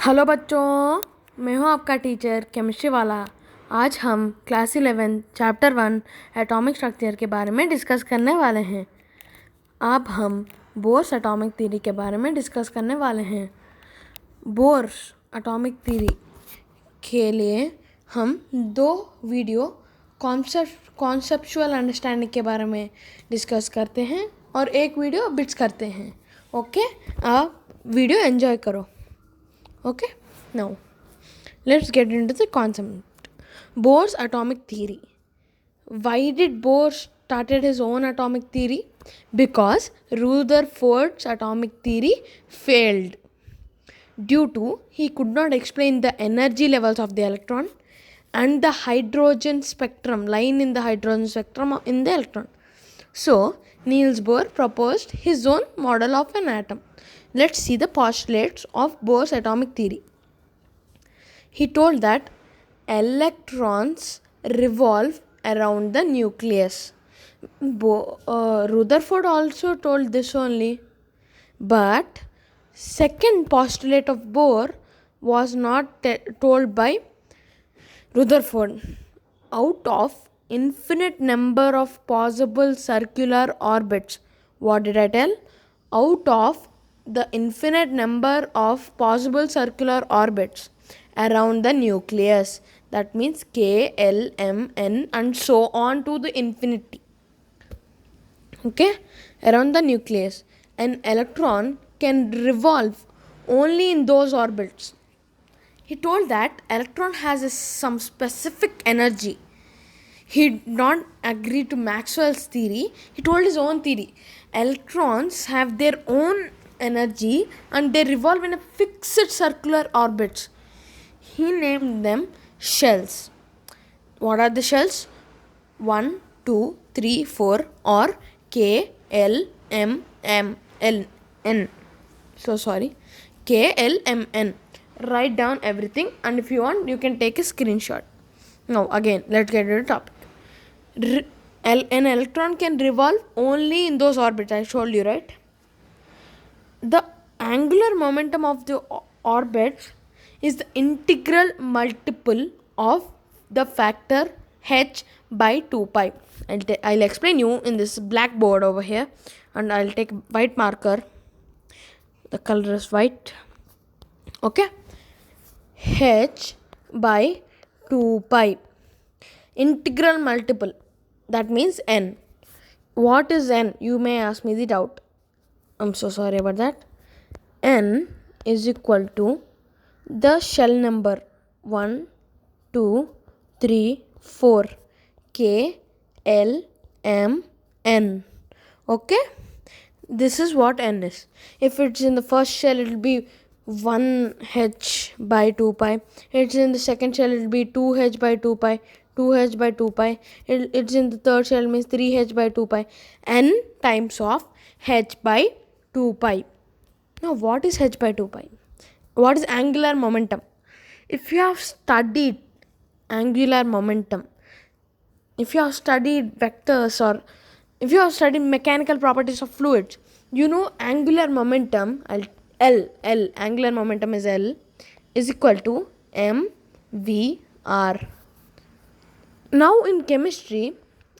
Hello बच्चों, मैं हूं आपका टीचर केमिस्ट्री वाला। आज हम क्लास 11 चैप्टर 1 एटॉमिक स्ट्रक्चर के बारे में डिस्कस करने वाले हैं। अब हम बोर्स एटॉमिक थ्योरी के बारे में डिस्कस करने वाले हैं। बोर्स एटॉमिक थ्योरी के लिए हम दो वीडियो कॉन्सेप्चुअल अंडरस्टैंडिंग के बारे में डिस्कस करते हैं और एक वीडियो बिट्स करते हैं। ओके, आप वीडियो एंजॉय करो। Okay, now let's get into the concept. Bohr's atomic theory. Why did Bohr started his own atomic theory? Because Rutherford's atomic theory failed due to he could not explain the energy levels of the electron and the hydrogen spectrum, line in the hydrogen spectrum in the electron. So Niels Bohr proposed his own model of an atom. Let's see the postulates of Bohr's atomic theory. He told that electrons revolve around the nucleus. Rutherford also told this only. But second postulate of Bohr was not told by Rutherford. Out of infinite number of possible circular orbits. What did I tell? Out of the infinite number of possible circular orbits around the nucleus. That means K, L, M, N and so on to the infinity. Okay? Around the nucleus. An electron can revolve only in those orbits. He told that electron has some specific energy. He did not agree to Maxwell's theory. He told his own theory. Electrons have their own energy and they revolve in a fixed circular orbits. He named them shells. What are the shells? 1, 2, 3, 4 or K, L, M, M, L, N. So sorry. K, L, M, N. Write down everything and if you want you can take a screenshot. Now again let's get to the topic. An electron can revolve only in those orbits. I told you, right? The angular momentum of the orbits is the integral multiple of the factor h by 2 pi. I'll explain you in this blackboard over here, and I'll take white marker. The color is white. Okay, h by 2 pi. Integral multiple, that means n. What is n? You may ask me the doubt. I'm so sorry about that. N is equal to the shell number 1, 2, 3, 4. K, L, M, N. Okay? This is what n is. If it's in the first shell, it will be 1h by 2 pi. It's in the second shell, it will be 2h by 2 pi. 2h by 2 pi. It's in the third shell, means 3h by 2 pi. N times of h by 2 pi. Now what is h by 2 pi? What is angular momentum? If you have studied angular momentum, if you have studied vectors or if you have studied mechanical properties of fluids, you know angular momentum, angular momentum is L, is equal to mvr. Now in chemistry,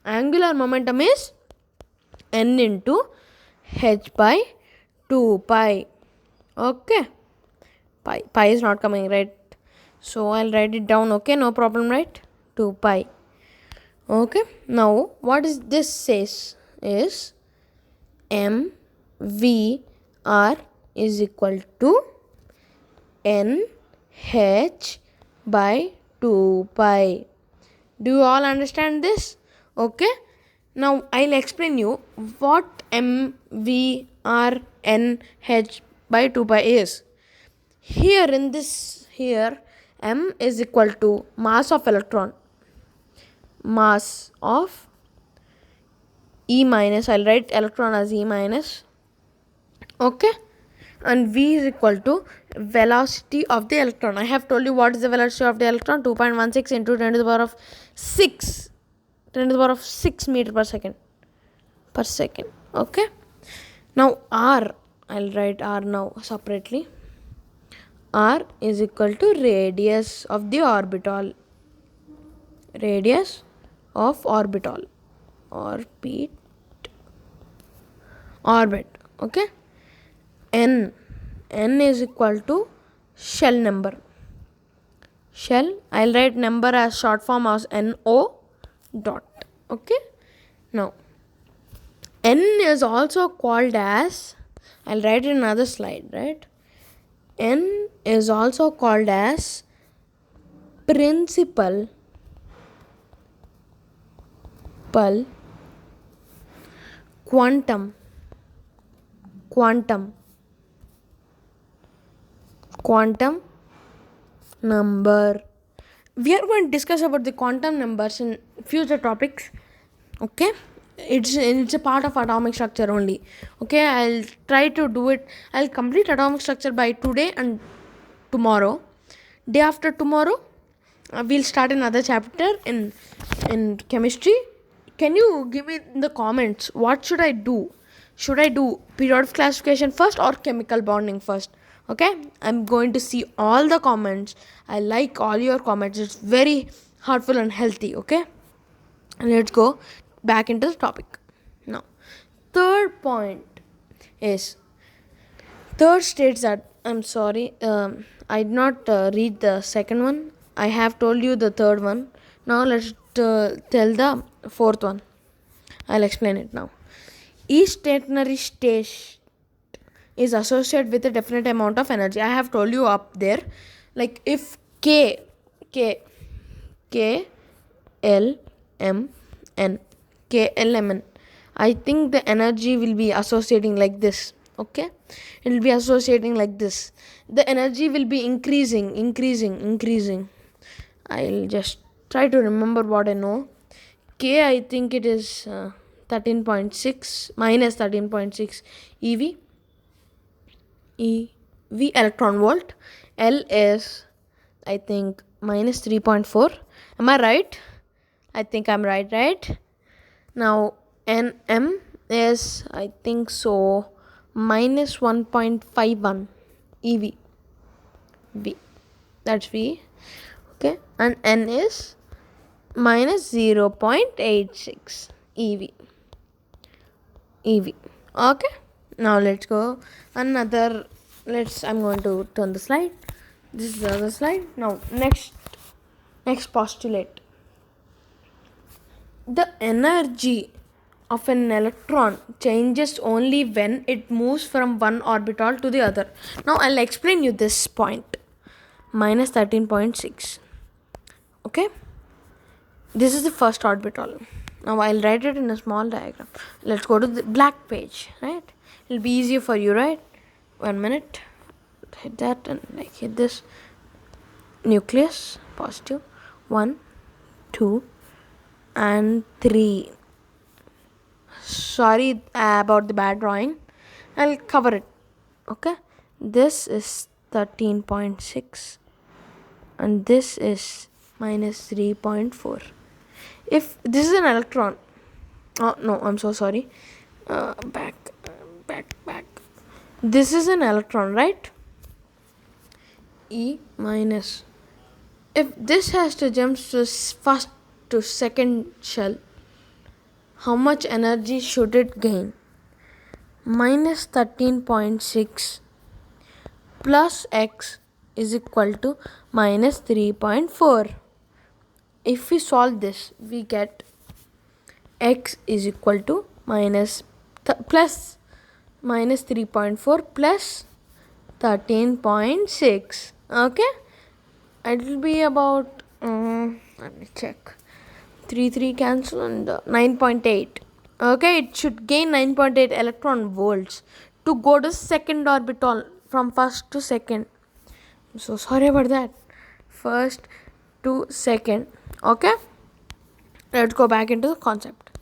angular momentum is n into h by 2 pi. Okay, pi is not coming, right? So I'll write it down. Okay, no problem, right? 2 pi. Okay, now what is this says is mvr is equal to nh by 2 pi. Do you all understand this? Okay, now I'll explain you what mvrnh by 2 pi is. Here in this, here m is equal to mass of electron, mass of E minus. I'll write electron as E minus. Okay, and v is equal to velocity of the electron. I have told you what is the velocity of the electron. 2.16 into 10 to the power of 6 meter per second. Okay, now r, I'll write r now separately. r is equal to radius of the orbital. Radius of orbital. Orbit. Okay. N is equal to shell number. Shell, I'll write number as short form as NO dot. Okay. Now N is also called as, I'll write in another slide, right? N is also called as principal quantum number. We are going to discuss about the quantum numbers in future topics. Okay, it's a part of atomic structure only. Okay, I'll try to do it. I'll complete atomic structure by today and tomorrow. Day after tomorrow, we'll start another chapter in chemistry. Can you give me in the comments what should I do? Should I do periodic classification first or chemical bonding first? Okay, I'm going to see all the comments. I like all your comments. It's very heartful and healthy. Okay, let's go back into the topic. Now, third states that, I'm sorry, I did not read the second one. I have told you the third one. Now let's tell the fourth one. I'll explain it now. Each stationary state is associated with a definite amount of energy. I have told you up there, like if K L M N, I think the energy will be associating like this. Okay, it will be associating like this. The energy will be increasing. I'll just try to remember what I know. K, I think it is 13.6 minus 13.6 eV electron volt. L is, I think, minus 3.4. Am I right? I think I'm right? Now Nm is, I think so, minus 1.51 eV. V, that's V. Okay, and N is minus 0.86 eV. Okay, now let's go I'm going to turn the slide. This is the other slide. Now next postulate. The energy of an electron changes only when it moves from one orbital to the other. Now I'll explain you this point. Minus 13.6. Okay, this is the first orbital. Now I'll write it in a small diagram. Let's go to the black page, right? It'll be easier for you, right? 1 minute. Hit that and hit this. Nucleus, positive. 1, 2, and 3. Sorry about the bad drawing. I'll cover it. Okay, this is 13.6 and this is minus 3.4. If this is an electron, no, I'm so sorry. Back. This is an electron, right? E minus. If this has to jump to first to second shell, how much energy should it gain? Minus 13.6 plus x is equal to minus 3.4. If we solve this, we get x is equal to minus 3.4 plus 13.6. Okay, it will be about let me check. 3 cancel and 9.8. Okay, it should gain 9.8 electron volts to go to second orbital from first to second. I'm so sorry about that. First to second. Okay, let's go back into the concept.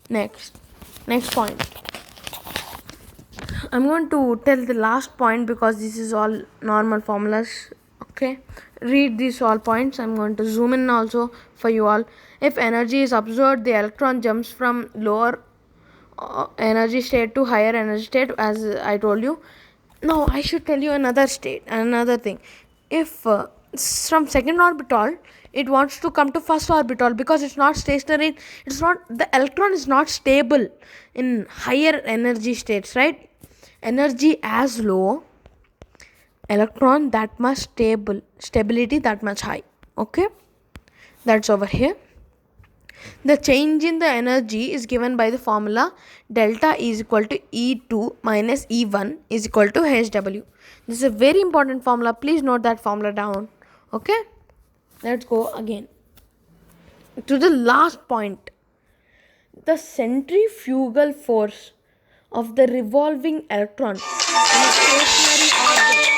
Next point. I'm going to tell the last point because this is all normal formulas. Okay, read these all points. I'm going to zoom in also for you all. If energy is absorbed, the electron jumps from lower energy state to higher energy state, as I told you. Now I should tell you another thing. If from second orbital it wants to come to first orbital, because it's not stationary, the electron is not stable in higher energy states, right? Energy as low, electron that much stability that much high. Okay, that's over here. The change in the energy is given by the formula delta is equal to E2 minus E1 is equal to HW. This is a very important formula. Please note that formula down. Okay, let's go again to the last point. The centrifugal force of the revolving electron in a stationary orbit